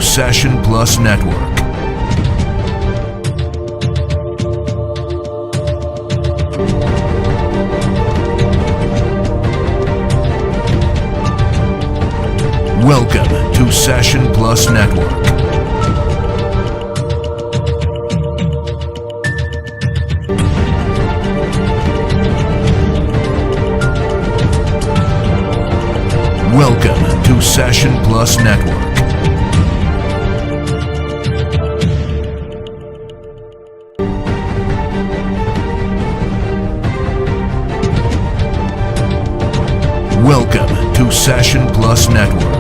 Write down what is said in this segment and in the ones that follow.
Session Plus Network. Welcome to Session Plus Network. Welcome to Session Plus Network. Welcome to Session Plus Network.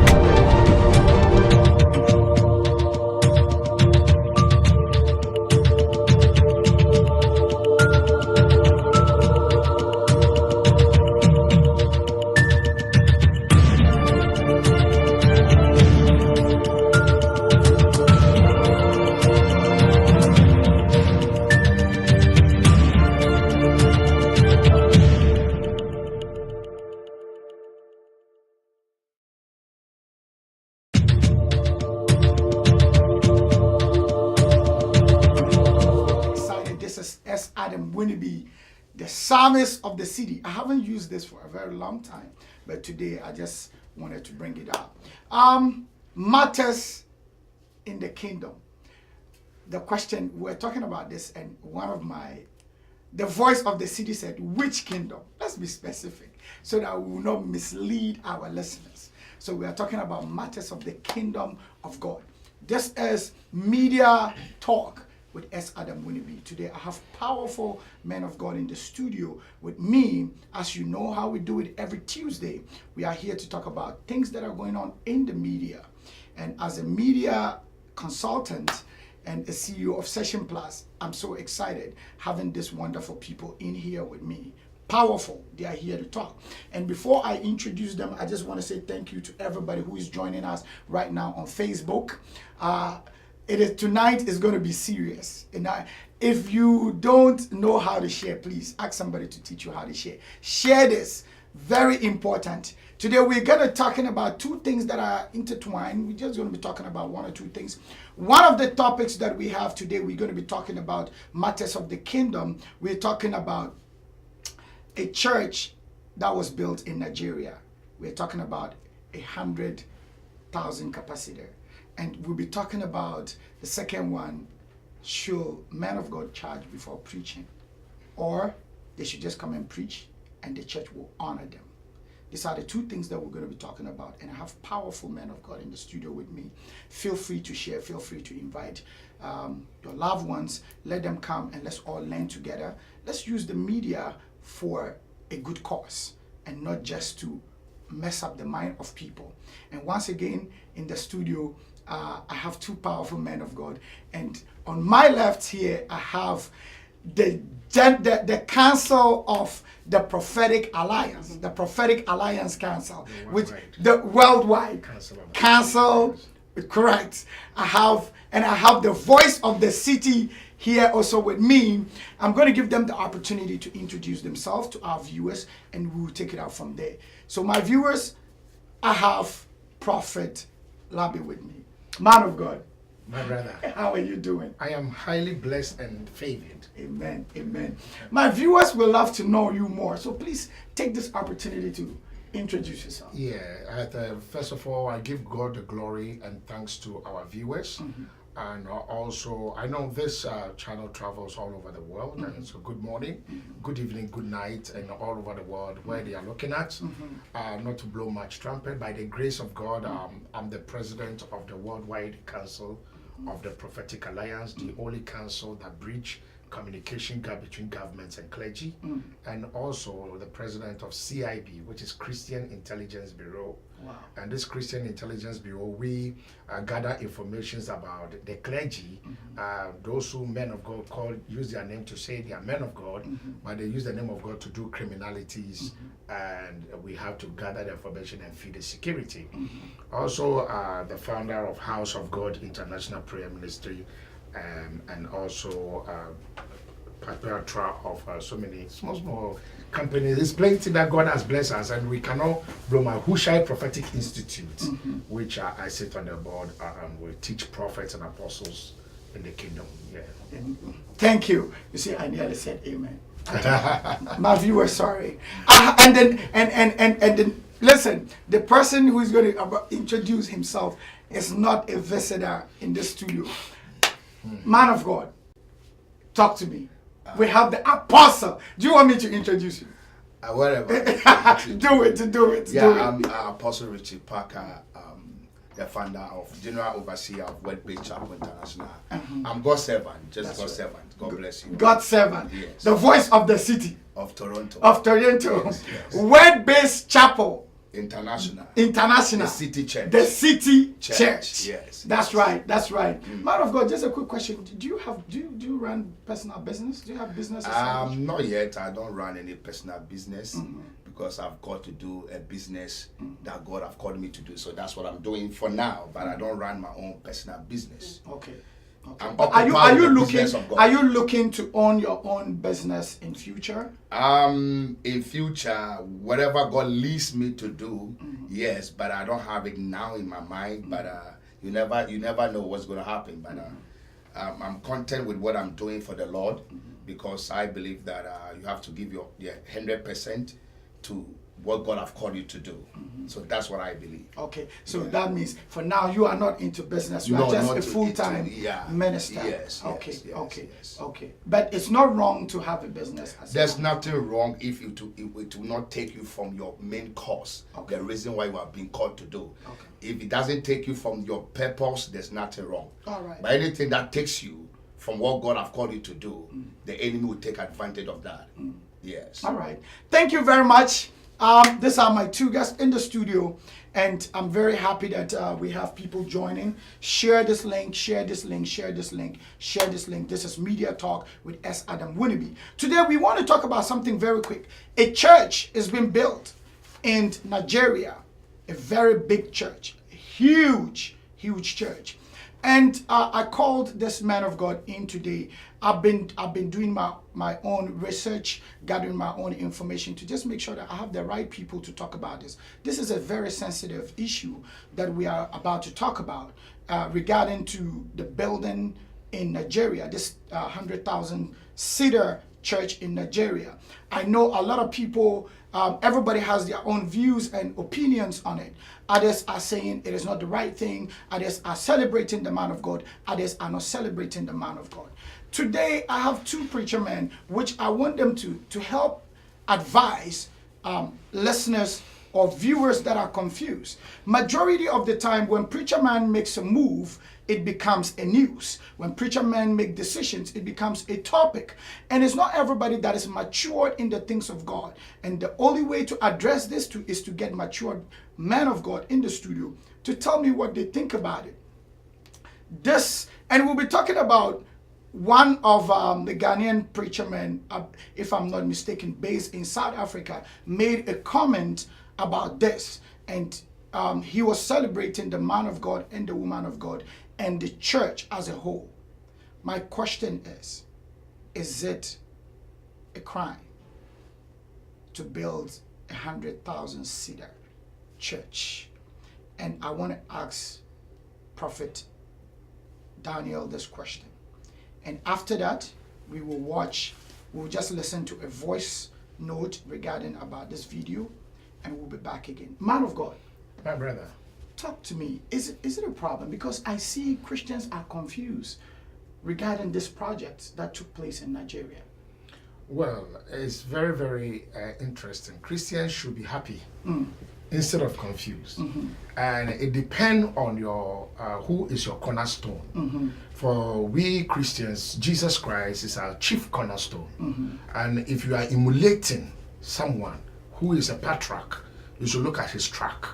The psalmist of the city. I haven't used this for a very long time, but today I just wanted to bring it up. Matters in the kingdom. The question, we're talking about this, and the voice of the city said, which kingdom? Let's be specific so that we will not mislead our listeners. So we are talking about matters of the kingdom of God. This is Media Talk with S. Adam Winneby. Today I have powerful men of God in the studio with me. As you know how we do it every Tuesday, we are here to talk about things that are going on in the media. And as a media consultant and a CEO of Session Plus, I'm so excited having these wonderful people in here with me. Powerful, they are here to talk. And before I introduce them, I just want to say thank you to everybody who is joining us right now on Facebook. Tonight is going to be serious. And if you don't know how to share, please ask somebody to teach you how to share. Share this. Very important. Today we're going to talking about two things that are intertwined. We're just going to be talking about one or two things. One of the topics that we have today, we're going to be talking about matters of the kingdom. We're talking about a church that was built in Nigeria. We're talking about 100,000 capacity. And we'll be talking about the second one. Should men of God charge before preaching? Or they should just come and preach and the church will honor them. These are the two things that we're going to be talking about. And I have powerful men of God in the studio with me. Feel free to share. Feel free to invite your loved ones. Let them come and let's all learn together. Let's use the media for a good cause and not just to mess up the mind of people. And once again, in the studio, I have two powerful men of God. And on my left here, I have the Council of the Prophetic Alliance, the Prophetic Alliance Council, the Worldwide Council. Correct. I have the voice of the city here also with me. I'm going to give them the opportunity to introduce themselves to our viewers, and we will take it out from there. So my viewers, I have Prophet Labi with me. Man of God. My brother. How are you doing? I am highly blessed and favored. Amen. Amen. My viewers will love to know you more. So please take this opportunity to introduce yourself. Yeah. First of all, I give God the glory and thanks to our viewers. Mm-hmm. And also, I know this channel travels all over the world. Mm-hmm. And so good morning, good evening, good night, and all over the world where they are looking at. Mm-hmm. Not to blow much trumpet, by the grace of God, I'm the president of the Worldwide Council of the Prophetic Alliance, the only council that bridge communication gap between governments and clergy, and also the president of CIB, which is Christian Intelligence Bureau. Wow. And this Christian Intelligence Bureau, we gather informations about the clergy, those who men of God use their name to say they are men of God, but they use the name of God to do criminalities, and we have to gather the information and feed the security. Also, the founder of House of God International Prayer Ministry, and also patriarch of so many small companies. There's plenty that God has blessed us, and we cannot blow my Hushai Prophetic Institute, which I sit on the board, and we teach prophets and apostles in the kingdom. Yeah. Thank you. You see, I nearly said amen. My viewers, sorry. And then listen, the person who is going to introduce himself is not a visitor in the studio. Man of God, talk to me. We have the apostle. Do you want me to introduce you? Whatever. Do it. Yeah, I'm Apostle Richie Parker, the founder of General Overseer of Word-Based Chapel International. I'm God's servant, just God's servant. God bless you. God's servant. Yes. The voice of the city. Of Toronto. Of Toronto. Yes, yes. Word-Based Chapel International. International. The City Church. The City Church. Yes. That's right. Man of God, just a quick question. Do you run personal business? Do you have business? Not yet. I don't run any personal business because I've got to do a business that God have called me to do. So that's what I'm doing for now. But I don't run my own personal business. Okay. I'm Are you occupied with the looking? business of God. Are you looking to own your own business in future? In future, whatever God leads me to do, yes, but I don't have it now in my mind. But you never know what's going to happen. But I'm content with what I'm doing for the Lord because I believe that you have to give your 100% to what God have called you to do. So that's what I believe. Okay, so that means for now you are not into business. You are just a full-time minister. Yes. Okay. But it's not wrong to have a business. There's nothing wrong if it will not take you from your main course, the reason why you are being called to do. Okay. If it doesn't take you from your purpose, there's nothing wrong. All right. But anything that takes you from what God have called you to do, the enemy will take advantage of that. Yes. All right. Thank you very much. These are my two guests in the studio, and I'm very happy that we have people joining. Share this link. This is Media Talk with S. Adam Winneby. Today we want to talk about something very quick. A church is being built in Nigeria, a very big church, huge church. And I called this man of God in today. I've been doing my own research, gathering my own information to just make sure that I have the right people to talk about this. This is a very sensitive issue that we are about to talk about regarding to the building in Nigeria, this 100,000 seater church in Nigeria. I know a lot of people, everybody has their own views and opinions on it. Others are saying it is not the right thing. Others are celebrating the man of God. Others are not celebrating the man of God. Today, I have two preacher men, which I want them to help advise listeners or viewers that are confused. Majority of the time, when preacher man makes a move, it becomes a news. When preacher men make decisions, it becomes a topic. And it's not everybody that is matured in the things of God. And the only way to address this is to get matured men of God in the studio to tell me what they think about it. And we'll be talking about one of the Ghanaian preacher men, if I'm not mistaken, based in South Africa, made a comment about this. And he was celebrating the man of God and the woman of God and the church as a whole. My question is it a crime to build 100,000 seater church? And I want to ask Prophet Daniel this question. And after that, we'll just listen to a voice note regarding about this video, and we'll be back again. Man of God. My brother. Talk to me. Is it a problem? Because I see Christians are confused regarding this project that took place in Nigeria. Well, it's very, very interesting. Christians should be happy instead of confused. And it depends on your who is your cornerstone. For we Christians, Jesus Christ is our chief cornerstone. And if you are emulating someone who is a patriarch, you should look at his track.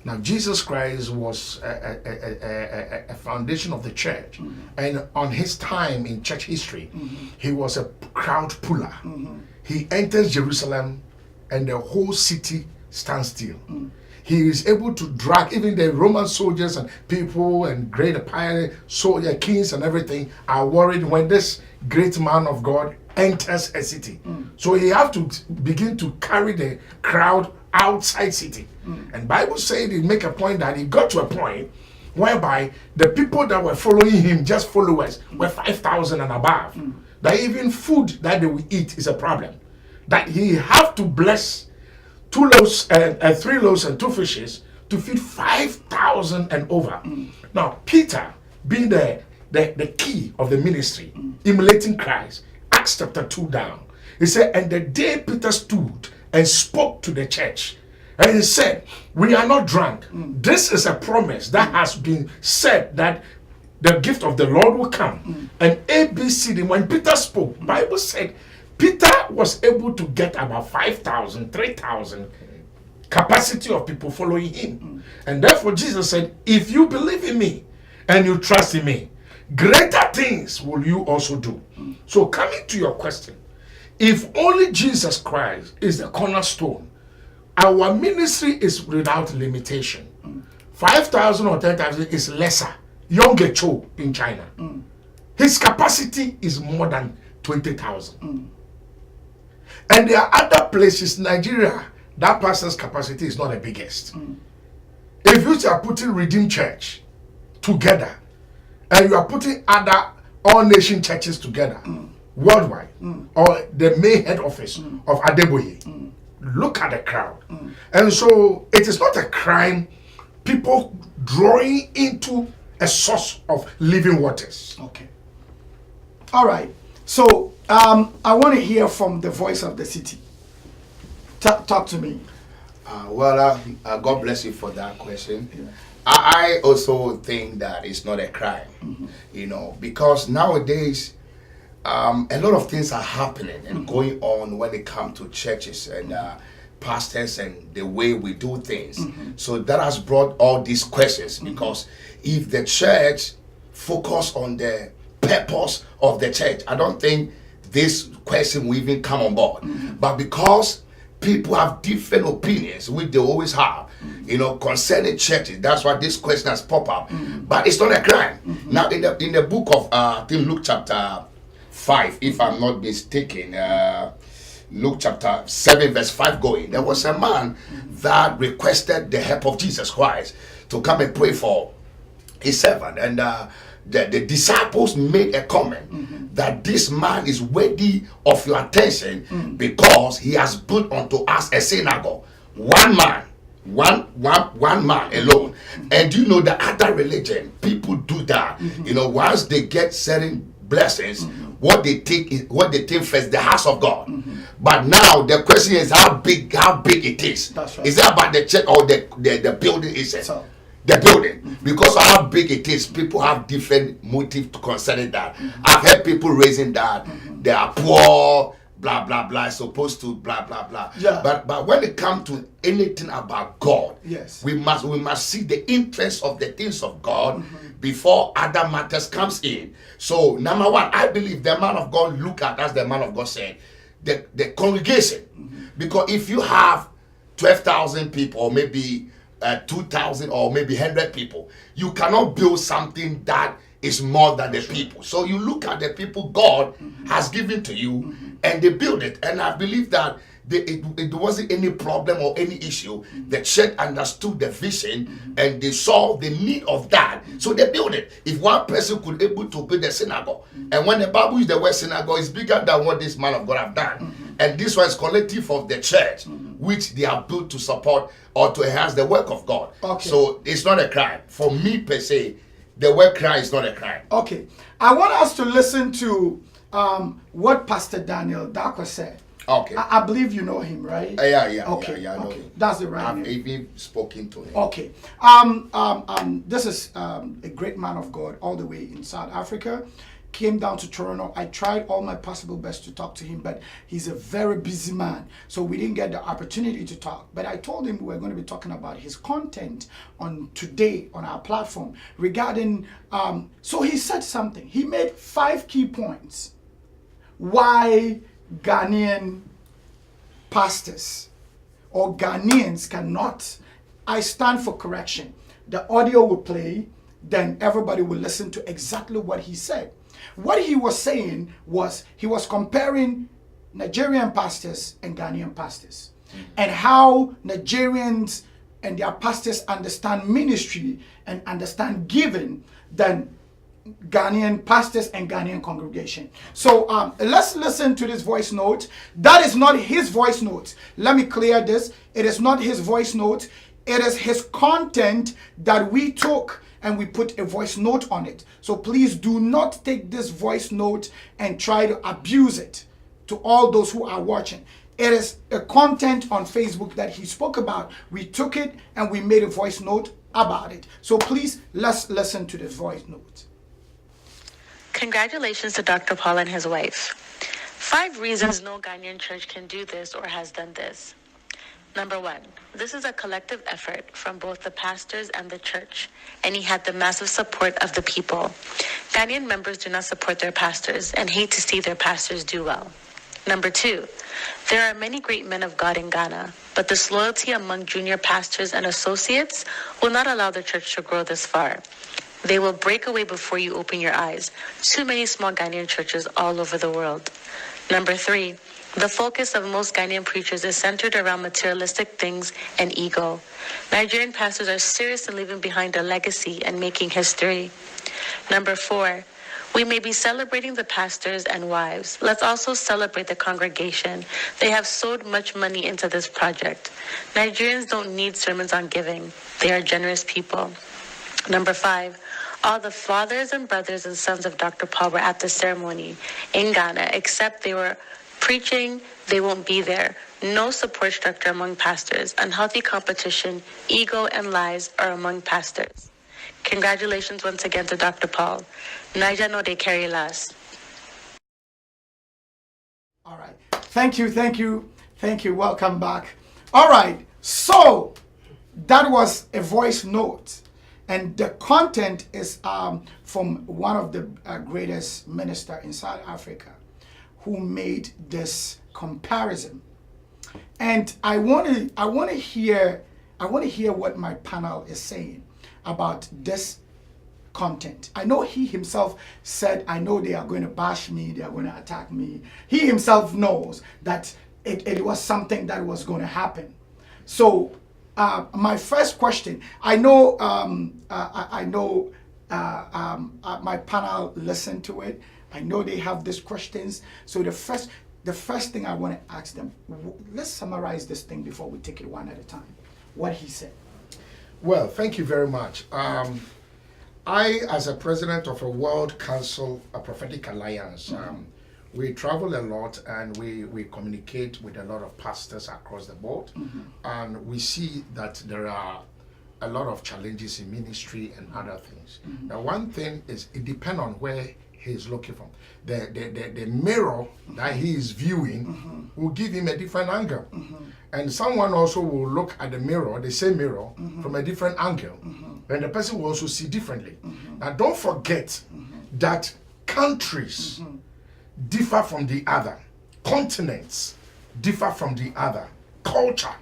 Now, Jesus Christ was a foundation of the church. And on his time in church history, he was a crowd puller. He enters Jerusalem and the whole city stands still. He is able to drag even the Roman soldiers and people and great pilot, soldier, kings and everything are worried when this great man of God enters a city. So he have to begin to carry the crowd outside city. And Bible said he make a point that he got to a point whereby the people that were following him, just followers, were 5,000 and above. That even food that they will eat is a problem. That he have to bless 3 loaves and 2 fishes to feed 5,000 and over. Now Peter, being the key of the ministry, emulating Christ, Acts chapter 2 down, he said, and the day Peter stood and spoke to the church, and he said, we are not drunk. This is a promise that has been said, that the gift of the Lord will come. And ABCD, when Peter spoke, Bible said Peter was able to get about 5,000, 3,000 capacity of people following him. And therefore Jesus said, if you believe in me and you trust in me, greater things will you also do. So coming to your question, if only Jesus Christ is the cornerstone, our ministry is without limitation. 5,000 or 10,000 is lesser. Yonggi Cho in China, his capacity is more than 20,000. And there are other places, Nigeria, that person's capacity is not the biggest. If you are putting Redeemed Church together, and you are putting other all nation churches together worldwide, or the main head office of Adeboye, look at the crowd. And so it is not a crime people drawing into a source of living waters. Okay. All right. So I want to hear from the voice of the city. Talk to me. God bless you for that question. Yeah. I also think that it's not a crime, because nowadays a lot of things are happening and going on when it comes to churches and pastors and the way we do things. So that has brought all these questions, because if the church focus on the purpose of the church, I don't think this question will even come on board. But because people have different opinions, which they always have, concerning churches, that's why this question has popped up. But it's not a crime. Now in the book of I think Luke chapter 5, if I'm not mistaken, Luke chapter 7 verse 5 going, there was a man that requested the help of Jesus Christ to come and pray for his servant, and the disciples made a comment that this man is worthy of your attention because he has built unto us a synagogue. One man alone. And you know the other religion, people do that. Once they get certain blessings, what they take first, the house of God. But now the question is how big it is. That's right. Is that about the church or the building itself? The building, because of how big it is, people have different motive to consider that. I've heard people raising that they are poor, blah blah blah, supposed to blah blah blah. Yeah. But when it comes to anything about God, yes, we must see the interest of the things of God before other matters comes in. So number one, I believe the man of God look at, as the man of God said, the congregation, because if you have 12,000 people or maybe 2,000 or maybe 100 people, you cannot build something that is more than the people. So you look at the people God has given to you and they build it. And I believe that it wasn't any problem or any issue. The church understood the vision and they saw the need of that. So they built it. If one person could able to build a synagogue, and when the Bible uses the word synagogue, it's bigger than what this man of God have done. And this was collective of the church, which they have built to support or to enhance the work of God. Okay. So it's not a crime. For me per se, the word crime is not a crime. Okay. I want us to listen to what Pastor Daniel Darko said. Okay. I believe you know him, right? Yeah, Okay. I know Okay. him. That's the right I've name. even spoken to him. Okay. This is a great man of God all the way in South Africa. Came down to Toronto. I tried all my possible best to talk to him, but he's a very busy man. So we didn't get the opportunity to talk. But I told him we were going to be talking about his content on today on our platform regarding, so he said something. He made 5 key points why Ghanaian pastors or Ghanaians cannot. I stand for correction. The audio will play, then everybody will listen to exactly what he said. What he was saying was he was comparing Nigerian pastors and Ghanaian pastors, and how Nigerians and their pastors understand ministry and understand giving than Ghanaian pastors and Ghanaian congregation. So let's listen to this voice note. That is not his voice note. Let me clear this. It is not his voice note. It is his content that we took and we put a voice note on it. So please do not take this voice note and try to abuse it to all those who are watching. It is a content on Facebook that he spoke about. We took it and we made a voice note about it. So please, let's listen to this voice note. Congratulations to Dr. Paul and his wife. 5 reasons no Ghanaian church can do this or has done this. Number 1, this is a collective effort from both the pastors and the church, and he had the massive support of the people. Ghanaian members do not support their pastors and hate to see their pastors do well. Number 2, there are many great men of God in Ghana, but disloyalty among junior pastors and associates will not allow the church to grow this far. They will break away before you open your eyes. Too many small Ghanaian churches all over the world. Number 3, the focus of most Ghanaian preachers is centered around materialistic things and ego. Nigerian pastors are serious in leaving behind a legacy and making history. Number 4, we may be celebrating the pastors and wives. Let's also celebrate the congregation. They have sowed much money into this project. Nigerians don't need sermons on giving. They are generous people. Number 5, all the fathers and brothers and sons of Dr. Paul were at the ceremony in Ghana, except they were preaching, they won't be there. No support structure among pastors. Unhealthy competition, ego, and lies are among pastors. Congratulations once again to Dr. Paul. Naija no de carry last. All right. Thank you. Welcome back. All right. So that was a voice note. And the content is from one of the greatest minister in South Africa who made this comparison. And I want to hear what my panel is saying about this content. I know he himself said, I know they are going to bash me, they are going to attack me. He himself knows that it was something that was going to happen. So my first question, I know my panel listened to it. I know they have these questions. So the first thing I want to ask them, let's summarize this thing before we take it one at a time. What he said. Well, thank you very much. I, as a president of a World Council, a Prophetic Alliance, we travel a lot and we communicate with a lot of pastors across the board. And we see that there are a lot of challenges in ministry and other things. Now, one thing is it depends on where he's looking from. The mirror that he is viewing will give him a different angle. And someone also will look at the mirror, the same mirror, from a different angle. And the person will also see differently. Now, don't forget that countries differ from the other. Continents differ from the other. Culture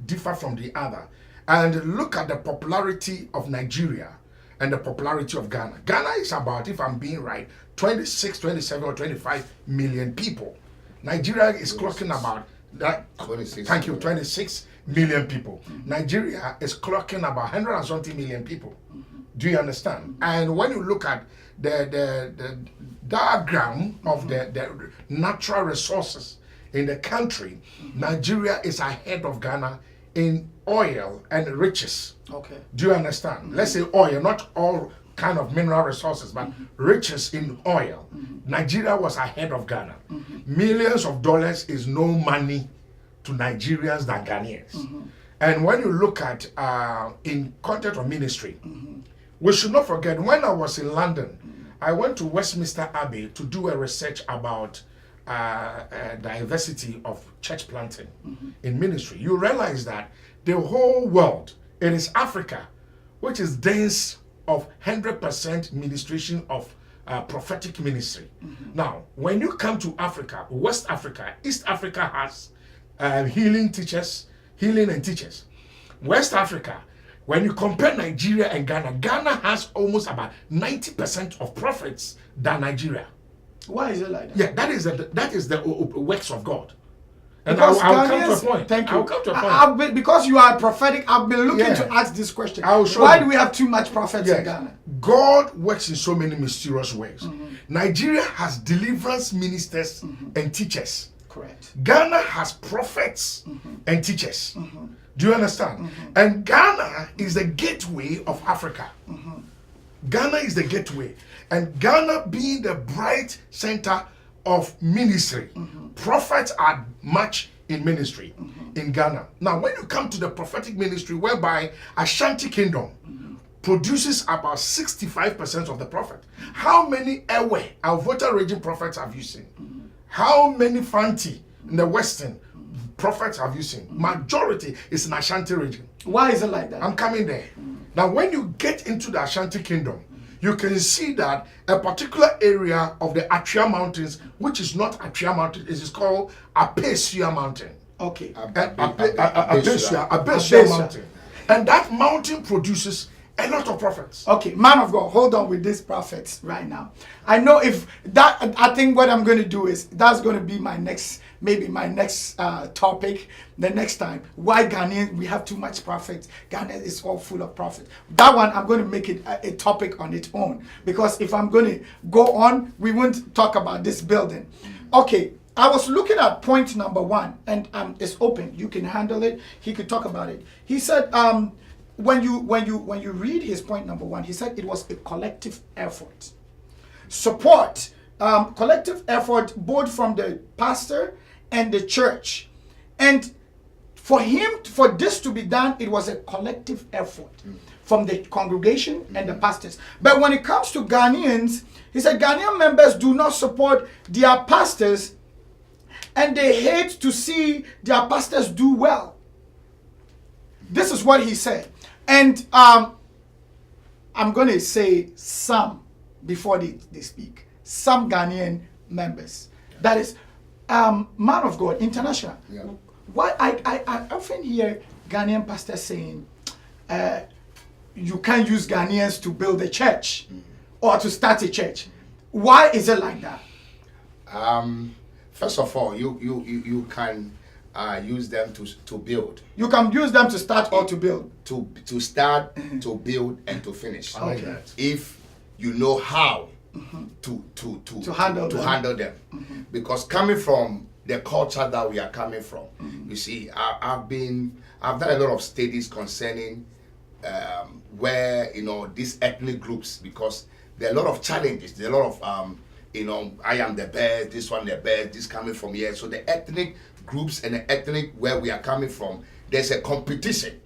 differ from the other. And look at the popularity of Nigeria and the popularity of Ghana. Ghana is about, if I'm being right, 26, 27 or 25 million people. Nigeria is clocking about that. 26 Thank you, million. 26 million people. Nigeria is clocking about 100 and something million people. Do you understand? And when you look at the diagram of the natural resources in the country, Nigeria is ahead of Ghana in oil and riches. Okay. Do you understand? Let's say oil, not all kind of mineral resources, but riches in oil. Nigeria was ahead of Ghana. Millions of dollars is no money to Nigerians than Ghanaians. And when you look at in content of ministry, we should not forget, when I was in London, I went to Westminster Abbey to do a research about diversity of church planting in ministry. You realize that the whole world, it is Africa, which is dense of 100% ministration of prophetic ministry. Now, when you come to Africa, West Africa, East Africa has healing and teachers. West Africa, when you compare Nigeria and Ghana, Ghana has almost about 90% of prophets than Nigeria. Why is it like that? Yeah, that is the works of God. And Because I'll come to Ghanaians- a point. Thank you. I'll come to a point. I've been, because you are prophetic, I've been looking Yeah. to ask this question. I'll show Why you. do we have too much prophets in Yes. Ghana? God works in so many mysterious ways. Nigeria has deliverance ministers and teachers. Correct. Ghana has prophets and teachers. Do you understand? And Ghana is the gateway of Africa. Ghana is the gateway. And Ghana being the bright center of ministry, prophets are much in ministry in Ghana. Now, when you come to the prophetic ministry, whereby Ashanti Kingdom produces about 65% of the prophet, how many Ewe, our Volta region prophets, have you seen? How many Fanti in the Western prophets have you seen? Majority is in Ashanti region. Why is it like that? I'm coming there. Now, when you get into the Ashanti Kingdom, you can see that a particular area of the Atria Mountains, which is not Atria Mountain, it is called Apesia Mountain. Okay. Apesia Apesia. Mountain. And that mountain produces a lot of prophets. Okay, man of God, hold on with these prophets right now. I know if that, I think what I'm going to do is, that's going to be my next, maybe my next topic the next time. Why Ghanaians, we have too much prophets. Ghana is all full of prophets. That one, I'm going to make it a topic on its own. Because if I'm going to go on, we won't talk about this building. Okay, I was looking at point number 1, and it's open. You can handle it. He could talk about it. He said, when you read his point number 1, he said it was a collective effort. Support, collective effort both from the pastor and the church. And for this to be done, it was a collective effort from the congregation and the pastors. But when it comes to Ghanaians, he said Ghanaian members do not support their pastors, and they hate to see their pastors do well. This is what he said. And I'm going to say some before they speak. Some Ghanaian members. That is, man of God, international. Yeah. Why I often hear Ghanaian pastors saying, you can't use Ghanaians to build a church or to start a church. Why is it like that? First of all, you can use them to build, You can use them to start or to build. to start, to build, and to finish. I like Okay. that. If you know how to handle them. handle them, because coming from the culture that we are coming from, you see, I've done a lot of studies concerning where these ethnic groups, because there are a lot of challenges, there are a lot of I am the best, this one the best, this coming from here. So the ethnic groups and the ethnic where we are coming from, there's a competition.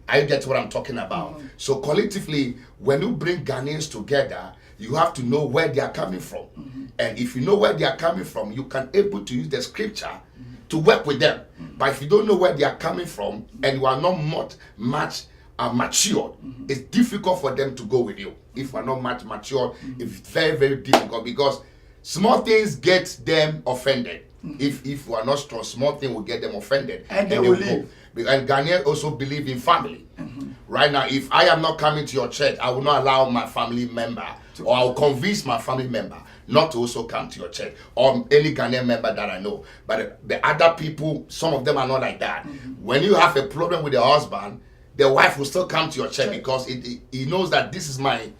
I get what I'm talking about. So collectively, when you bring Ghanaians together, you have to know where they are coming from. And if you know where they are coming from, you can able to use the scripture to work with them. But if you don't know where they are coming from and you are not much matured, it's difficult for them to go with you. If you are not much matured, it's very, very difficult, because small things get them offended. If you are not strong, small thing will get them offended, And they will go. leave. And Ghanaians also believe in family. Right now, if I am not coming to your church, I will not allow my family member, or I will convince my family member not to also come to your church, or any Ghanaian member that I know. But the other people, some of them are not like that. When you have a problem with your husband, the wife will still come to your church because he knows that this is my,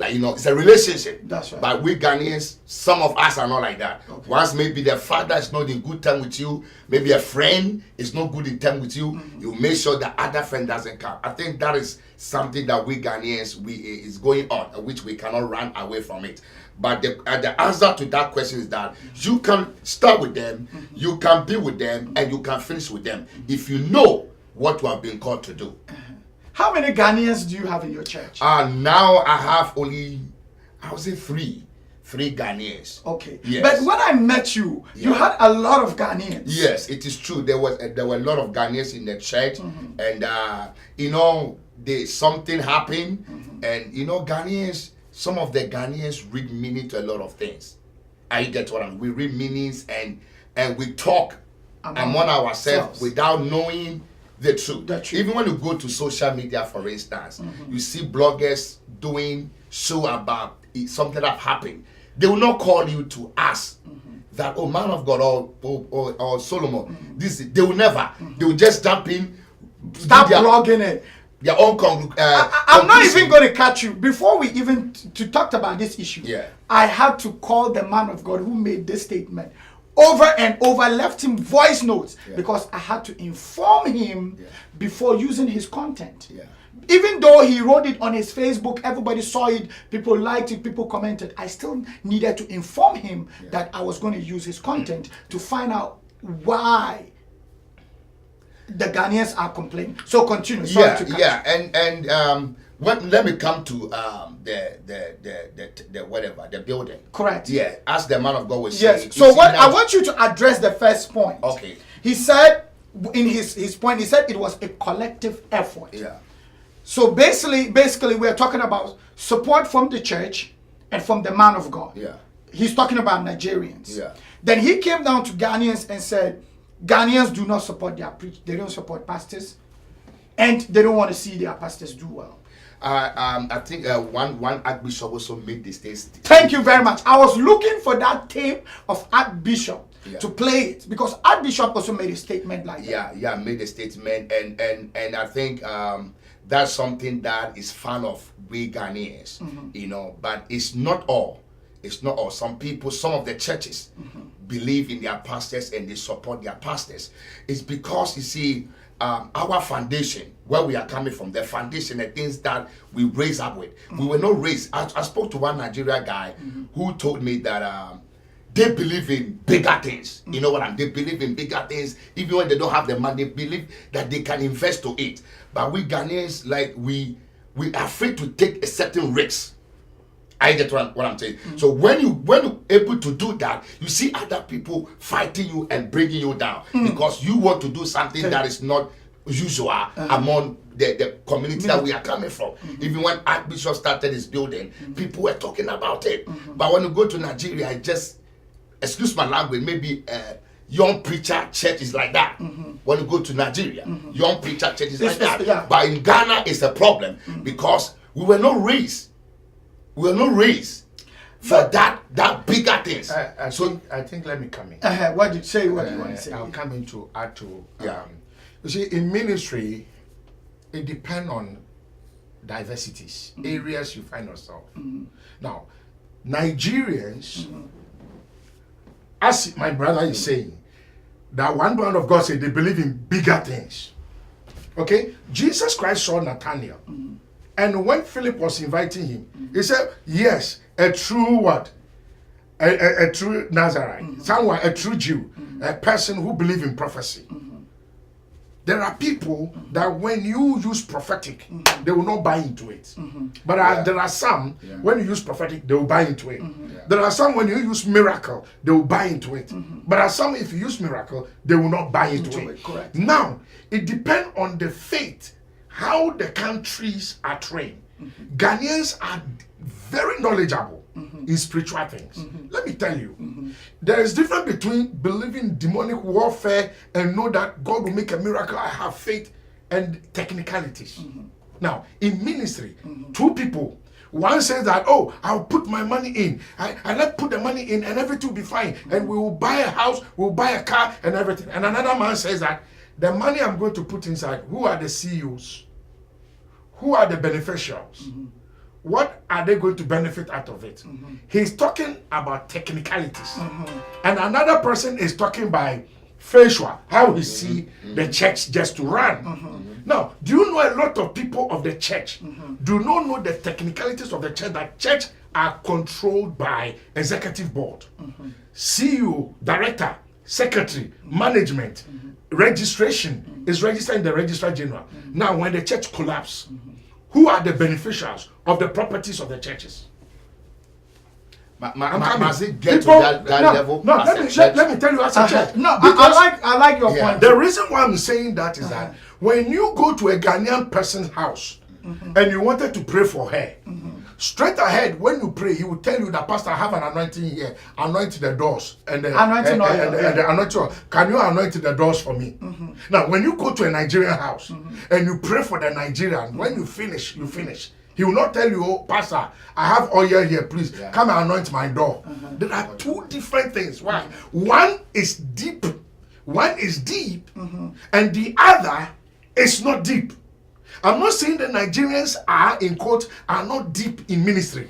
it's a relationship. That's right. But we Ghanaians, some of us are not like that. Okay. Once maybe the father is not in good time with you, maybe a friend is not good in time with you, you make sure the other friend doesn't come. I think that is something that we Ghanaians is going on, which we cannot run away from it. But the answer to that question is that you can start with them, you can be with them, and you can finish with them if you know what you have been called to do. How many Ghanaians do you have in your church? Now I have only, I would say three Ghanaians. Okay. Yes. But when I met you, you had a lot of Ghanaians. Yes, it is true. There were a lot of Ghanaians in the church, and something happened, and Ghanaians. Some of the Ghanaians read meaning to a lot of things. I get what we read meanings and we talk among ourselves without knowing the truth. Even when you go to social media, for instance, you see bloggers doing show about something that happened. they will not call you to ask that, oh, man of God, or Solomon, they will never. They will just jump in, Stop do their- blogging it. their own I'm not even going to catch you. Before we even talked about this issue, Yeah. I had to call the man of God who made this statement over and over, left him voice notes because I had to inform him before using his content. Yeah. Even though he wrote it on his Facebook, everybody saw it, people liked it, people commented, I still needed to inform him that I was going to use his content to find out why the Ghanaians are complaining. So continue. Sorry to cut you. Let me come to the whatever, the building. Correct. Yeah, as the man of God was Yes. saying. So you see what now- I want you to address the first point. Okay. He said in his point, he said it was a collective effort. Yeah. So basically we're talking about support from the church and from the man of God. Yeah. He's talking about Nigerians. Yeah. Then he came down to Ghanaians and said, Ghanaians do not support their preach. They don't support pastors, and they don't want to see their pastors do well. I think one Archbishop also made this statement. Thank you very much. I was looking for that tape of Archbishop to play it because Archbishop also made a statement like that. Yeah, made a statement, and I think that's something that is fan of we Ghanaians, you know, but it's not all. It's not all. Some people, some of the churches believe in their pastors and they support their pastors. It's because, you see, our foundation, where we are coming from, the foundation, the things that we raised up with, we were not raised. I spoke to one Nigeria guy who told me that they believe in bigger things. You know what I mean? They believe in bigger things. Even when they don't have the money, they believe that they can invest to it. But we Ghanaians, like, we are afraid to take a certain risk. I get what I'm saying. So when you're able to do that, you see other people fighting you and bringing you down because you want to do something that is not usual among the community that we are coming from. Even when Archbishop started his building, people were talking about it. But when you go to Nigeria, it just, excuse my language, maybe young preacher church is like that. When you go to Nigeria, young preacher church is like that. Yeah. But in Ghana, it's a problem because we were not raised. We were not raised for that bigger things. I think let me come in. What did you say? What do you want to say? I'll come in to add to. Yeah. You see, in ministry, it depends on diversities, areas you find yourself. Now, Nigerians, as my brother is saying, that one man of God said they believe in bigger things. Okay? Jesus Christ saw Nathanael. And when Philip was inviting him, he said, yes, a true what? A true Nazarite. Someone, a true Jew. A person who believes in prophecy. There are people that when you use prophetic, they will not buy into it. But there are some, when you use prophetic, they will buy into it. There are some, when you use miracle, they will buy into it. But there are some, if you use miracle, they will not buy into it. Correct. Now, it depends on the faith, how the countries are trained. Ghanaians are very knowledgeable in spiritual things. Let me tell you, there is difference between believing demonic warfare and know that God will make a miracle, I have faith, and technicalities. Now, in ministry, two people, one says that, oh, I'll put my money in. I let put the money in and everything will be fine. And we will buy a house, we'll buy a car and everything. And another man says that the money I'm going to put inside, who are the CEOs? Who are the beneficiaries? What are they going to benefit out of it? He's talking about technicalities. And another person is talking by facial, how he see the church just to run. Now, do you know a lot of people of the church do not know the technicalities of the church, that church are controlled by executive board, CEO, director, secretary, management, registration is registered in the registrar general. Now, when the church collapse, who are the beneficiaries of the properties of the churches? Must it get to that level? No, as a church? let me tell you as a church. No, Because I like your point. the reason why I'm saying that is that when you go to a Ghanaian person's house and you wanted to pray for her, straight ahead when you pray, he will tell you that, Pastor, I have an anointing here. Anoint the doors and the Anointing oil, and the anointing oil. Can you anoint the doors for me? Now, when you go to a Nigerian house and you pray for the Nigerian, when you finish, He will not tell you, oh, Pastor, I have oil here, please come and anoint my door. There are two different things. Why? One is deep, and the other is not deep. I'm not saying that Nigerians are, in quote, are not deep in ministry.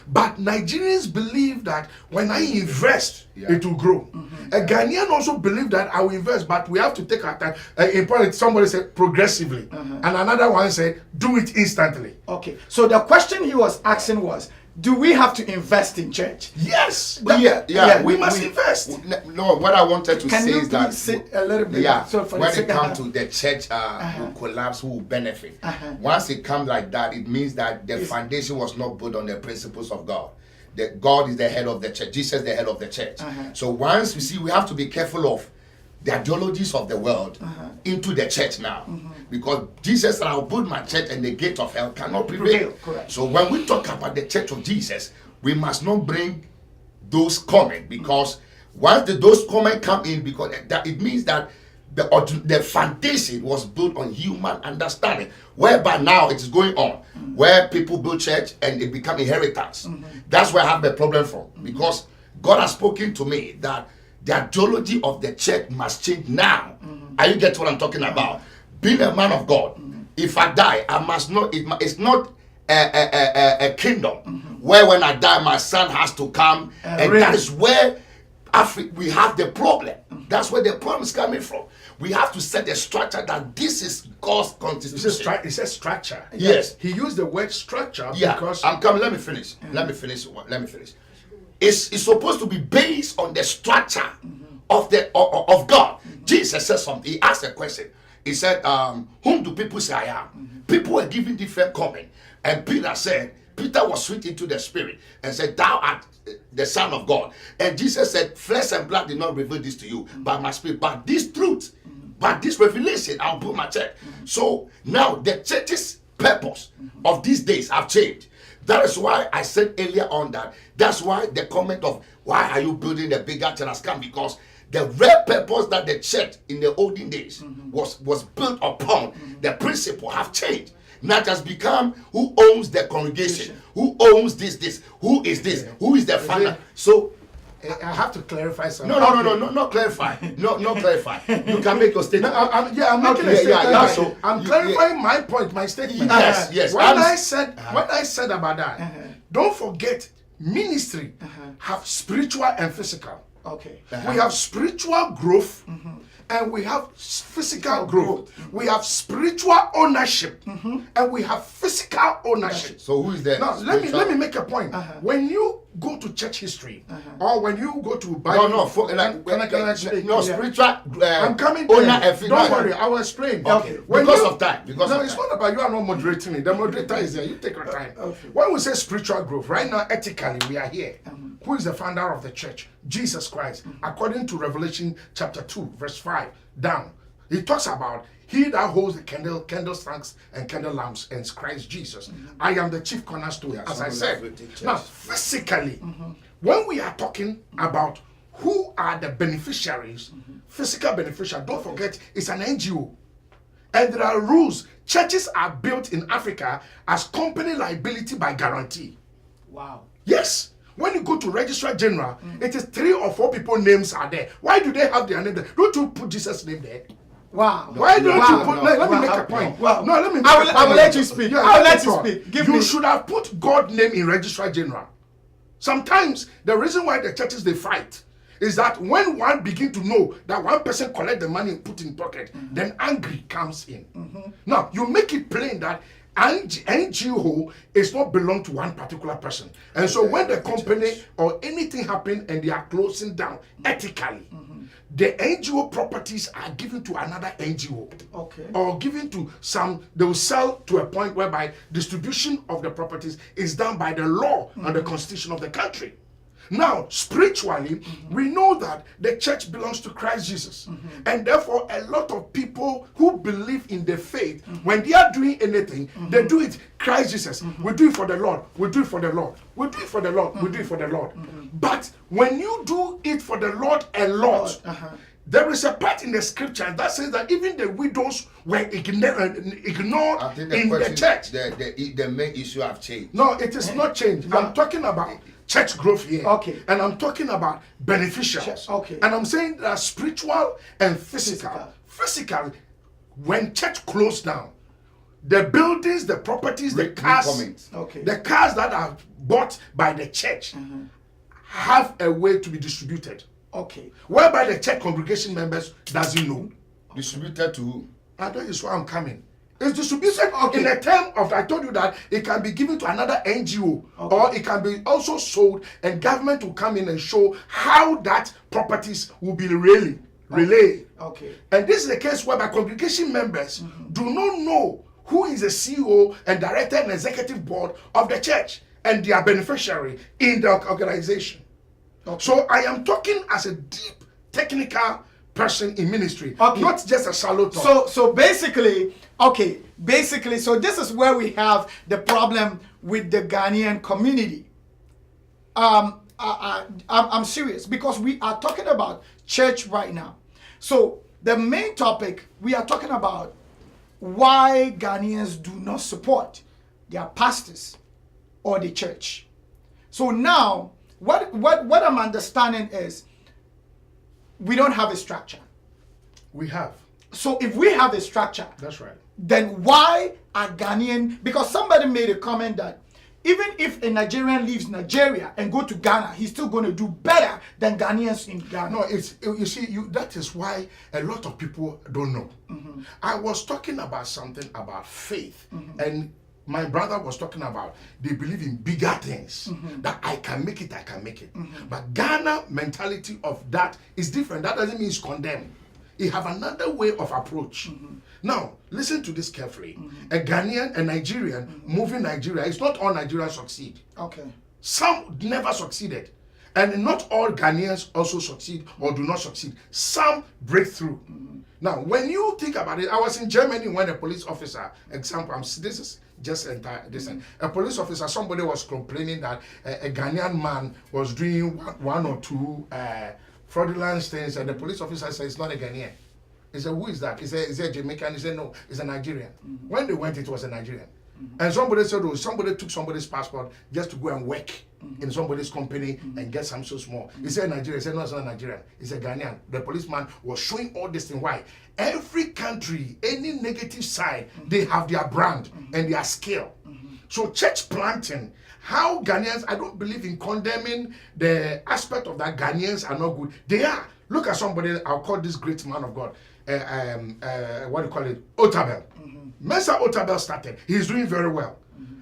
But Nigerians believe that when I invest, it will grow. A Ghanaian also believe that I will invest, but we have to take our time. In politics, somebody said progressively. And another one said, do it instantly. Okay. So the question he was asking was, do we have to invest in church? Yes. We must invest. No, what I wanted to Can say you is that please sit a little bit? yeah, So for when the it second comes to the church who collapse, who will benefit. Once it comes like that, it means that the foundation was not built on the principles of God. That God is the head of the church. Jesus is the head of the church. So once we see, we have to be careful of the ideologies of the world into the church now. Because Jesus said, I will build my church and the gate of hell cannot prevail. Correct. So when we talk about the church of Jesus, we must not bring those comments, because once those comments come in, because that it means that the foundation was built on human understanding, whereby now it is going on where people build church and it become inheritance. That's where I have the problem from, because God has spoken to me that the ideology of the church must change now. Are you get what I'm talking about? Being a man of God, if I die, I must not. It's not a kingdom where when I die, my son has to come, and really? that is where we have the problem. That's where the problem is coming from. We have to set the structure that this is God's constitution. It says structure. Yes. He used the word structure because I'm coming. Let me finish. Let me finish. It's supposed to be based on the structure of God. Jesus said something. He asked a question. He said, whom do people say I am? People were giving different comment. And Peter was sweet into the spirit and said, thou art the Son of God. And Jesus said, flesh and blood did not reveal this to you, but my spirit. But this truth, but this revelation, I'll put my church. So now the church's purpose of these days have changed. That is why I said earlier on that's why the comment of why are you building a bigger church has come, because the real purpose that the church in the olden days was built upon, the principle have changed. Now it has become who owns the congregation, who owns this, who is this, who is the founder. So I have to clarify something. No, not clarify. No, clarify. You can make your statement. I'm making a statement. So I'm clarifying my point, my statement. Yes. When I said about that, don't forget, ministry have spiritual and physical. Okay. We have spiritual growth and we have physical growth. We have spiritual ownership and we have physical ownership. So who is that? Now let me make a point. When you go to church history or when you go to Bible, can I explain? No, spiritual. I'm coming owner there. and Don't worry, I will explain. Okay. When Because of time. It's not about you are not moderating it. The moderator is there. You take your time. Okay. When we say spiritual growth, right now, ethically, we are here. Who is the founder of the church? Jesus Christ. According to Revelation chapter 2, verse 5 down, he talks about he that holds the candlesticks and candle lamps and Christ Jesus. I am the chief cornerstone, as I said. Now, physically, when we are talking about who are the beneficiaries, physical beneficiaries, don't forget it's an NGO. And there are rules. Churches are built in Africa as company liability by guarantee. Wow. Yes. When you go to Registrar General, it is 3 or 4 people names are there. Why do they have their name there? Don't you put Jesus' name there? Wow. Why don't you put? No, let me make a point. Wow. No, let me. I will let you speak. I will let you speak. You should have put God name in Registrar General. Sometimes the reason why the churches they fight is that when one begin to know that one person collect the money and put in pocket, then angry comes in. Now you make it plain that NGO is not belong to one particular person, and so when the company or anything happen and they are closing down ethically, the NGO properties are given to another NGO, or given to some. They will sell to a point whereby distribution of the properties is done by the law and the constitution of the country. Now, spiritually, we know that the church belongs to Christ Jesus. And therefore, a lot of people who believe in the faith, when they are doing anything, they do it Christ Jesus. We do it for the Lord. We do it for the Lord. We do it for the Lord. We do it for the Lord. But when you do it for the Lord a lot, There is a part in the scripture that says that even the widows were ignored I think in the question- church. The main issue have changed. No, it is not changed. Yeah. I'm talking about church growth here. Okay. And I'm talking about beneficials. Okay. And I'm saying that spiritual and physical. Physical, when church closed down, the buildings, the properties, the cars, Comment. Okay. the cars that are bought by the church have a way to be distributed. Okay. Whereby the church congregation members doesn't know. Distributed to who? That is why I'm coming. It's distributed Okay. in a term of, I told you that it can be given to another NGO or it can be also sold, and government will come in and show how that properties will be relayed. Okay. And this is the case whereby congregation members do not know who is the CEO and director and executive board of the church and their beneficiary in the organization. So I am talking as a deep technical person in ministry, Okay. not just a shallow talk. So basically, so this is where we have the problem with the Ghanaian community. I'm serious because we are talking about church right now. So the main topic, we are talking about why Ghanaians do not support their pastors or the church. So now, what I'm understanding is we don't have a structure. We have. So if we have a structure, That's right. then why are Ghanaian? Because somebody made a comment that even if a Nigerian leaves Nigeria and go to Ghana, he's still going to do better than Ghanaians in Ghana. No, it's you see, that is why a lot of people don't know. I was talking about something about faith, and my brother was talking about they believe in bigger things, that I can make it. But Ghana mentality of that is different. That doesn't mean it's condemned. It have another way of approach. Now, listen to this carefully. A Ghanaian, a Nigerian, moving Nigeria, it's not all Nigerians succeed. Okay. Some never succeeded. And not all Ghanaians also succeed or do not succeed. Some break through. Now, when you think about it, I was in Germany when a police officer, example, this is just entire, a police officer, somebody was complaining that a Ghanaian man was doing one or two fraudulent things, and the police officer said it's not a Ghanaian. He said, who is that? He said, is it a Jamaican? He said, no, it's a Nigerian. When they went, it was a Nigerian. And somebody said, oh, somebody took somebody's passport just to go and work in somebody's company and get some so small. He said Nigerian. He said, no, it's not Nigerian. It's a Ghanaian. The policeman was showing all this thing. Why? Every country, any negative side, they have their brand and their skill. So church planting, how Ghanaians, I don't believe in condemning the aspect of that Ghanaians are not good. They are. Look at somebody, I'll call this great man of God, what do you call it? Otabel. Mensa Otabel started. He's doing very well.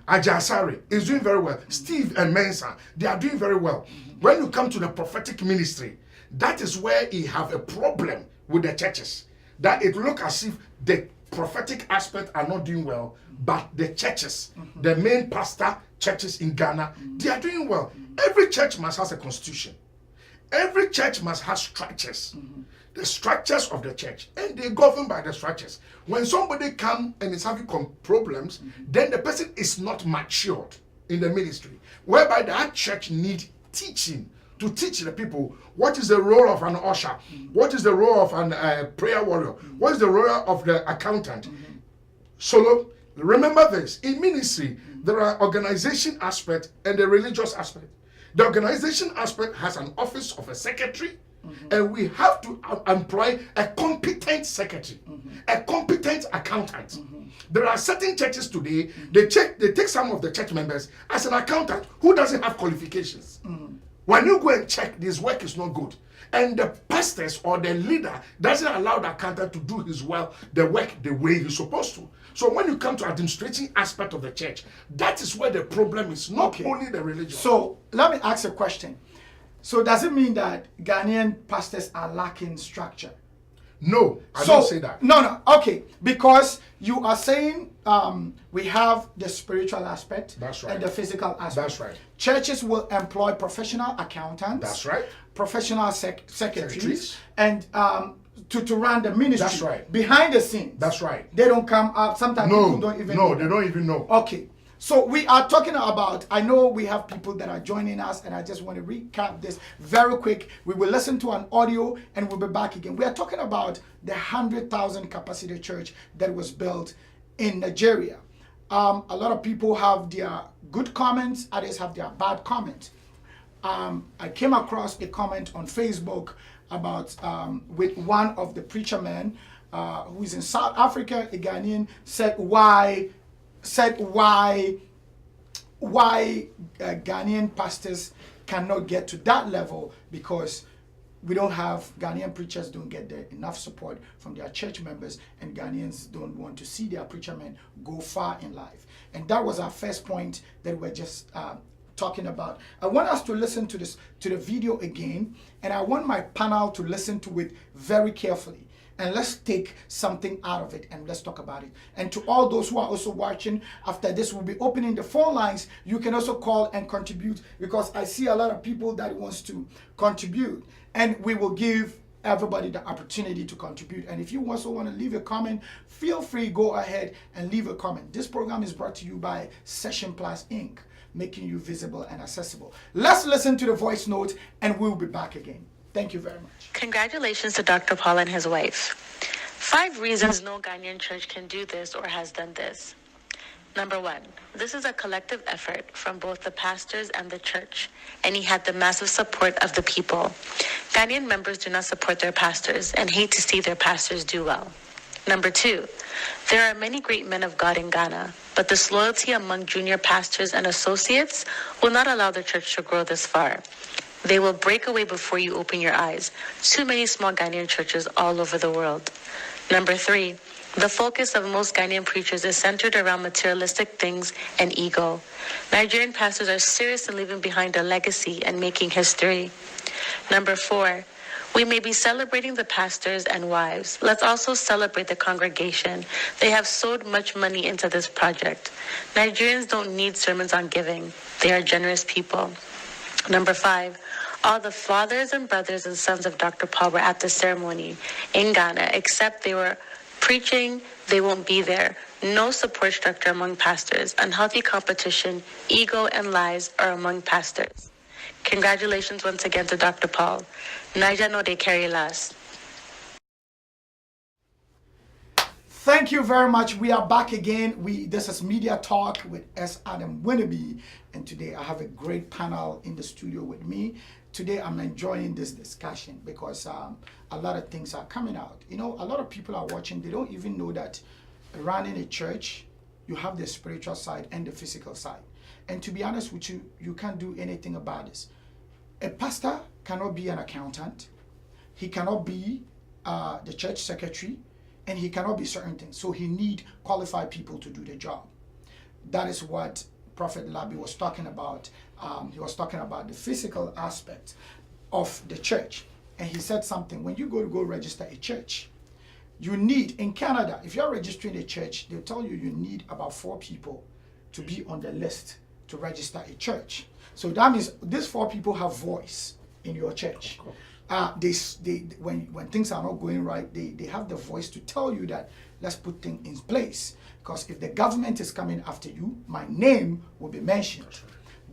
Ajasari is doing very well. Steve and Mensa, they are doing very well. When you come to the prophetic ministry, that is where he have a problem with the churches. That it look as if the prophetic aspect are not doing well, but the churches, the main pastor churches in Ghana, they are doing well. Every church must have a constitution. Every church must have structures. The structures of the church, and they govern by the structures. When somebody come and is having problems, then the person is not matured in the ministry, whereby that church need teaching to teach the people what is the role of an usher, what is the role of an prayer warrior, what is the role of the accountant. So remember this, in ministry there are organization aspect and the religious aspect. The organization aspect has an office of a secretary, and we have to employ a competent secretary, a competent accountant. There are certain churches today, they take some of the church members as an accountant who doesn't have qualifications. When you go and check, this work is not good. And the pastors or the leader doesn't allow the accountant to do the work the way he's supposed to. So when you come to administrating aspect of the church, that is where the problem is, not only the religion. So let me ask a question. So does it mean that Ghanaian pastors are lacking structure? No, I don't say that. No, okay. Because you are saying we have the spiritual aspect. That's right. And the physical aspect. That's right. Churches will employ professional accountants. That's right. Professional secretaries. And to run the ministry. That's right. Behind the scenes. That's right. They don't come up. Sometimes people don't even know. They don't even know. Okay. So we are talking about, I know we have people that are joining us, and I just want to recap this very quick. We will listen to an audio and we'll be back again. We are talking about the 100,000 capacity church that was built in Nigeria. A lot of people have their good comments, others have their bad comments. I came across a comment on Facebook about with one of the preacher men who is in South Africa, a Ghanaian, said why Ghanaian pastors cannot get to that level, because we don't have, Ghanaian preachers don't get enough support from their church members, and Ghanaians don't want to see their preacher men go far in life. And that was our first point that we're just talking about. I want us to listen to the video again, and I want my panel to listen to it very carefully. And let's take something out of it and let's talk about it. And to all those who are also watching, after this we'll be opening the phone lines. You can also call and contribute, because I see a lot of people that wants to contribute, and we will give everybody the opportunity to contribute. And if you also want to leave a comment, feel free, go ahead and leave a comment. This program is brought to you by Session Plus Inc., making you visible and accessible. Let's listen to the voice note and we'll be back again. Thank you very much. Congratulations to Dr. Paul and his wife. 5 reasons no Ghanaian church can do this or has done this. Number 1, this is a collective effort from both the pastors and the church, and he had the massive support of the people. Ghanaian members do not support their pastors and hate to see their pastors do well. Number 2, there are many great men of God in Ghana, but disloyalty among junior pastors and associates will not allow the church to grow this far. They will break away before you open your eyes. Too many small Ghanaian churches all over the world. Number 3, the focus of most Ghanaian preachers is centered around materialistic things and ego. Nigerian pastors are serious in leaving behind a legacy and making history. Number 4, we may be celebrating the pastors and wives. Let's also celebrate the congregation. They have sowed much money into this project. Nigerians don't need sermons on giving. They are generous people. Number 5, all the fathers and brothers and sons of Dr. Paul were at the ceremony in Ghana, except they were preaching, they won't be there. No support structure among pastors. Unhealthy competition, ego, and lies are among pastors. Congratulations once again to Dr. Paul. Naija no de carry last. Thank you very much. We are back again. This is Media Talk with S. Adam Winneby, and today I have a great panel in the studio with me. Today I'm enjoying this discussion because a lot of things are coming out. You know, a lot of people are watching. They don't even know that running a church, you have the spiritual side and the physical side. And to be honest with you, you can't do anything about this. A pastor cannot be an accountant. He cannot be the church secretary, and he cannot be certain things. So he need qualified people to do the job. That is what Prophet Labi was talking about. He was talking about the physical aspect of the church. And he said something, when you go register a church, you need, in Canada, if you're registering a church, they'll tell you need about 4 people to be on the list to register a church. So that means these 4 people have voice in your church. When things are not going right, they have the voice to tell you that let's put things in place. Because if the government is coming after you, my name will be mentioned.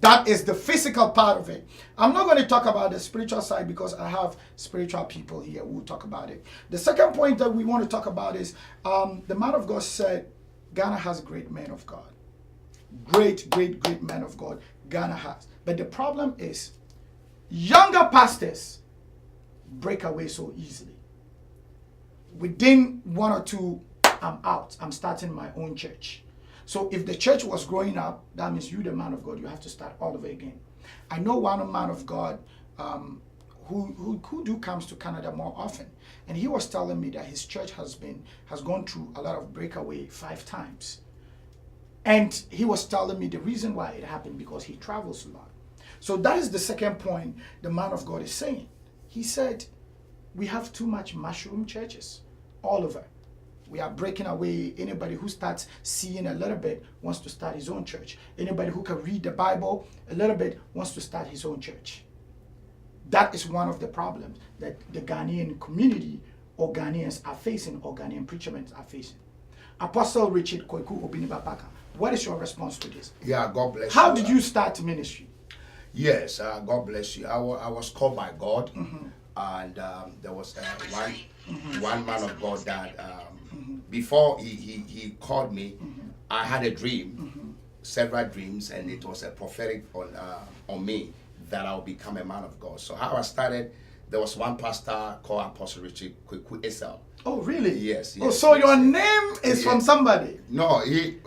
That is the physical part of it. I'm not going to talk about the spiritual side because I have spiritual people here who will talk about it. The second point that we want to talk about is the man of God said Ghana has great men of God. Great men of God Ghana has. But the problem is younger pastors break away so easily. Within 1 or 2, I'm out. I'm starting my own church. So if the church was growing up, that means you, the man of God, you have to start all over again. I know one man of God who comes to Canada more often, and he was telling me that his church has gone through a lot of breakaway 5 times. And he was telling me the reason why it happened because he travels a lot. So that is the second point the man of God is saying. He said, we have too much mushroom churches all over. We are breaking away. Anybody who starts seeing a little bit wants to start his own church. Anybody who can read the Bible a little bit wants to start his own church. That is one of the problems that the Ghanaian community or Ghanaians are facing, or Ghanaian preachermen are facing. Apostle Richard Kweku Obiniba Parker. What is your response to this? Yeah, God bless you. How did you start ministry? Yes, God bless you. I was called by God, and there was one man of God that before he called me, I had a dream, several dreams, and it was a prophetic on me that I'll become a man of God. So how I started, there was one pastor called Apostle Richard Kweku Esau. Oh, really? Yes. Oh, yes, so yes. your name is from somebody? No, he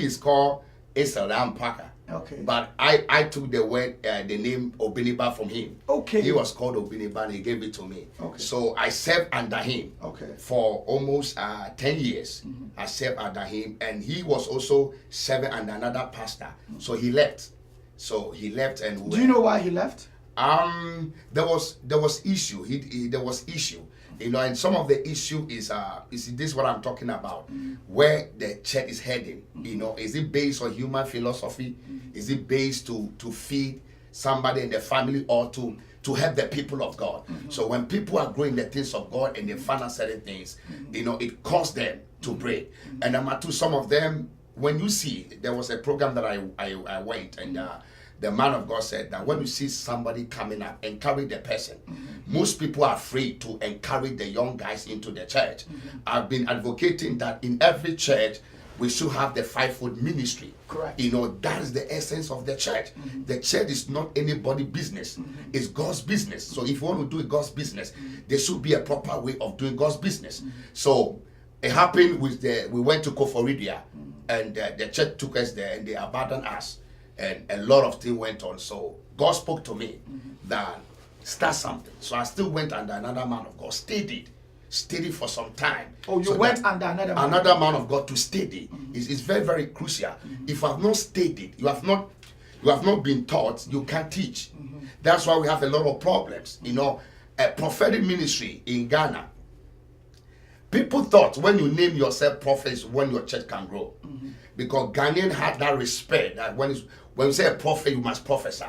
is called Esau Parker. Okay. But I took the name Obiniba from him. Okay. He was called Obiniba and he gave it to me. Okay. So I served under him. Okay. For almost 10 years. I served under him, and he was also serving under another pastor. So he left. And Do you know why he left? there was issue. There was issue. And some of the issue is this what I'm talking about, where the church is heading. Is it based on human philosophy? Is it based to feed somebody in the family, or to help the people of God? So when people are growing the things of God and they find out certain things, it costs them to break. And number two, some of them, when you see, there was a program that I went, and the man of God said that when you see somebody coming up, encourage the person. Most people are afraid to encourage the young guys into the church. I've been advocating that in every church we should have the fivefold ministry. Correct. That is the essence of the church. The church is not anybody's business. It's God's business. So if you want to do God's business, there should be a proper way of doing God's business. So it happened we went to Koforidia, and the church took us there and they abandoned us. And a lot of things went on. So God spoke to me that start something. So I still went under another man of God, studied for some time. Oh, you so went under another man? Another man of God to study. It's very, very crucial. If you have not studied, you have not been taught, you can't teach. That's why we have a lot of problems. A prophetic ministry in Ghana. People thought when you name yourself prophets, when your church can grow. Because Ghanaian had that respect that when you say a prophet, you must prophesy.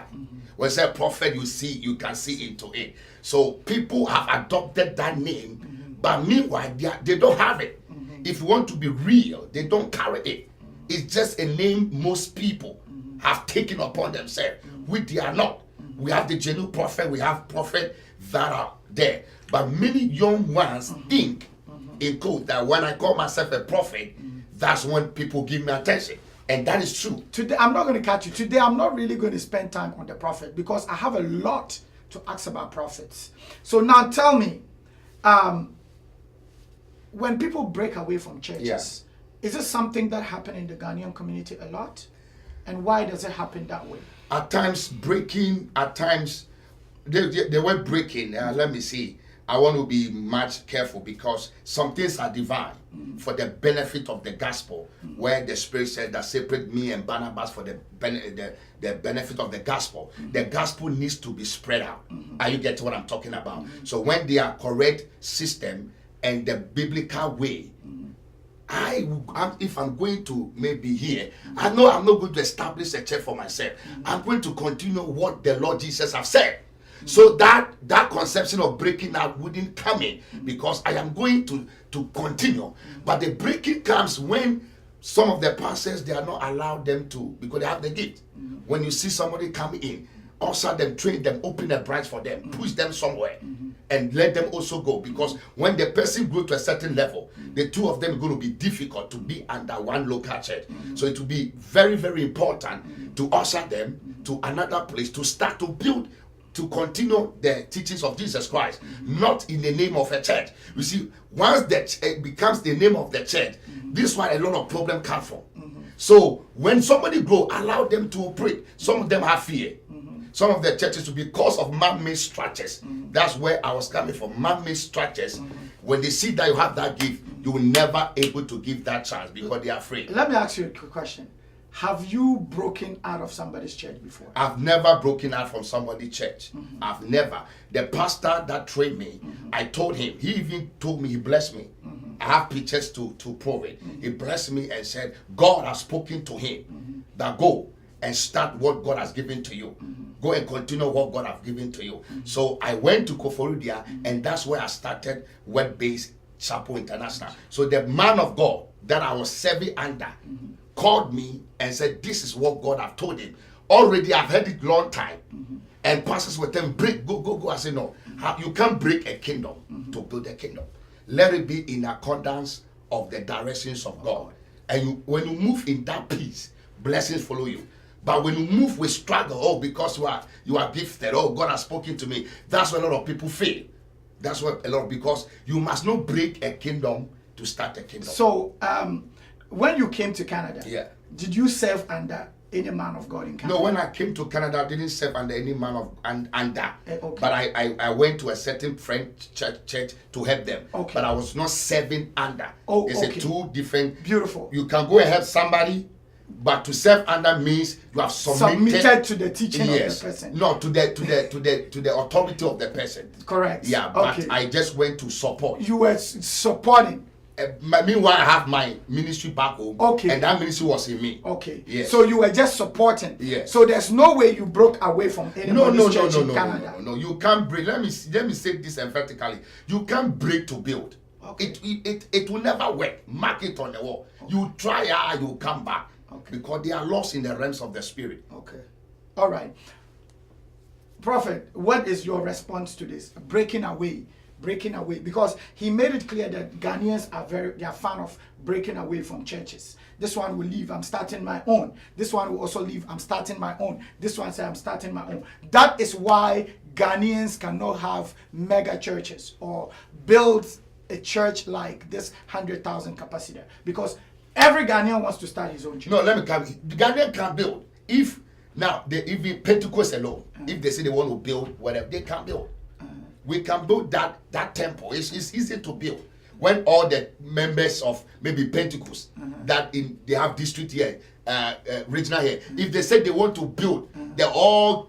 When you say a prophet, you can see into it. So people have adopted that name, but meanwhile they don't have it. If you want to be real, they don't carry it. It's just a name most people have taken upon themselves, which they are not. We have the genuine prophet, we have prophets that are there. But many young ones think, in quote, that when I call myself a prophet, that's when people give me attention. And that is true. Today, I'm not going to catch you. Today, I'm not really going to spend time on the prophet because I have a lot to ask about prophets. So now tell me, when people break away from churches, is it something that happens in the Ghanaian community a lot? And why does it happen that way? At times breaking, at times, they were breaking. Let me see. I want to be much careful because some things are divine for the benefit of the gospel, where the Spirit said that separate me and Barnabas for the benefit of the gospel. The gospel needs to be spread out. Are you getting what I'm talking about? So when they are correct system and the biblical way, if I'm going to maybe here, I know I'm not going to establish a church for myself. I'm going to continue what the Lord Jesus have said. So that conception of breaking out wouldn't come in because I am going to continue. But the breaking comes when some of the pastors, they are not allowed them to, because they have the gift. When you see somebody come in, also them, train them, open a branch for them, push them somewhere, and let them also go. Because when the person grows to a certain level, the two of them are going to be difficult to be under one local church. So it will be very, very important to usher them to another place to start to build, to continue the teachings of Jesus Christ, not in the name of a church. You see, once it becomes the name of the church, this is why a lot of problems come from. So when somebody grow, allow them to operate. Some of them have fear. Some of the churches, because of man-made structures. That's where I was coming from. Man-made structures. When they see that you have that gift, you will never able to give that chance because they are afraid. Let me ask you a quick question. Have you broken out of somebody's church before? I've never broken out from somebody's church. I've never. The pastor that trained me, I told him, he even told me, he blessed me. I have pictures to prove it. He blessed me and said, God has spoken to him that go and start what God has given to you. Go and continue what God has given to you. So I went to Koforidia, and that's where I started web-based Chapel International. So the man of God that I was serving under called me and said, this is what God have told him. Already I've heard it long time. And pastors were telling, break, go. I said, no, you can't break a kingdom to build a kingdom. Let it be in accordance of the directions of God. And when you move in that peace, blessings follow you. But when you move with struggle, because you are gifted, God has spoken to me, that's where a lot of people fail. That's what because you must not break a kingdom to start a kingdom. So, when you came to Canada, did you serve under any man of God in Canada? No, when I came to Canada, I didn't serve under any man of under. Okay. But I went to a certain French church to help them. Okay. But I was not serving under. Oh, it's okay. a two different. Beautiful. You can go and help somebody, but to serve under means you have submitted to the teaching of the person. No, to the authority of the person. Correct. Yeah, but I just went to support. You were supporting. Meanwhile, I have my ministry back home. Okay. And that ministry was in me. Okay. Yes. So you were just supporting. Yes. So there's no way you broke away from anybody's church in no, Canada. No. You can't break. Let me say this emphatically. You can't break to build. Okay. It will never work. Mark it on the wall. Okay. You try, you come back. Okay. Because they are lost in the realms of the spirit. Okay. All right. Prophet, what is your response to this? Breaking away, because he made it clear that Ghanaians they are fan of breaking away from churches. This one will leave, I'm starting my own. This one will also leave, I'm starting my own. This one say I'm starting my own. That is why Ghanaians cannot have mega churches or build a church like this 100,000 capacity, because every Ghanaian wants to start his own church. No, let me come. The Ghanaian can build. If the Pentecost alone, if they say they want to build whatever, they can build. We can build that temple. It's easy to build. When all the members of maybe Pentecost they have district here, regional here, if they say they want to build, they're all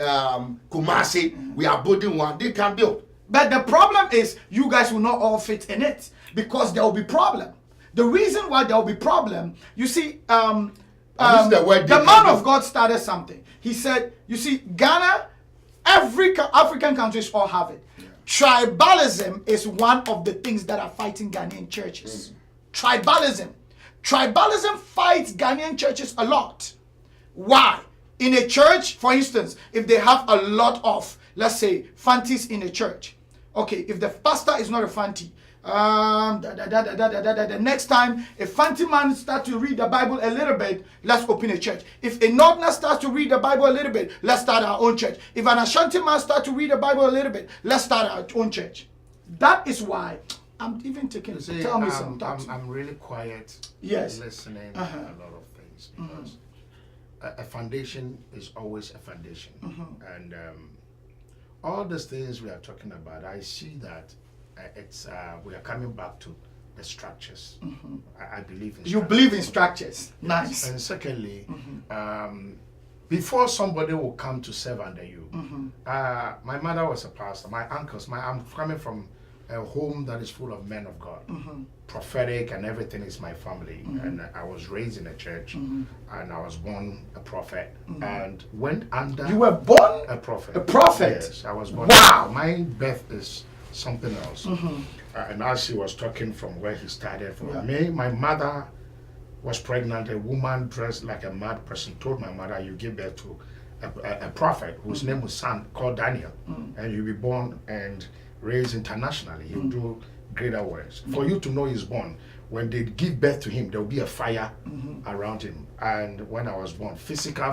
Kumasi, we are building one, they can build. But the problem is you guys will not all fit in it, because there will be problem. The reason why there will be problem, you see, the man of God started something. He said, you see, Ghana, every African countries all have it. Tribalism is one of the things that are fighting Ghanaian churches. Tribalism fights Ghanaian churches a lot. Why? In a church, for instance, if they have a lot of, let's say, fanties in a church. Okay, if the pastor is not a fanty, the next time a fancy man starts to read the Bible a little bit, let's open a church. If a Northerner starts to read the Bible a little bit, let's start our own church. If an Ashanti man starts to read the Bible a little bit, let's start our own church. That is why I'm even taking. Tell me some thoughts. I'm really quiet. Yes. Listening a lot of things, because a foundation is always a foundation, and all these things we are talking about, I see that. We are coming back to the structures. I believe in. You believe in structures. Nice. And secondly, before somebody will come to serve under you, my mother was a pastor. My uncles. I'm coming from a home that is full of men of God, prophetic, and everything is my family. And I was raised in a church, and I was born a prophet, and went under. You were born a prophet. A prophet. Yes, I was born. Wow. My birth is something else. And as he was talking from where he started, me, my mother was pregnant. A woman dressed like a mad person told my mother, you give birth to a prophet whose name was son called Daniel, and you'll be born and raised internationally. He'll do greater works. For you to know he's born, when they give birth to him, there will be a fire around him. And when I was born, physical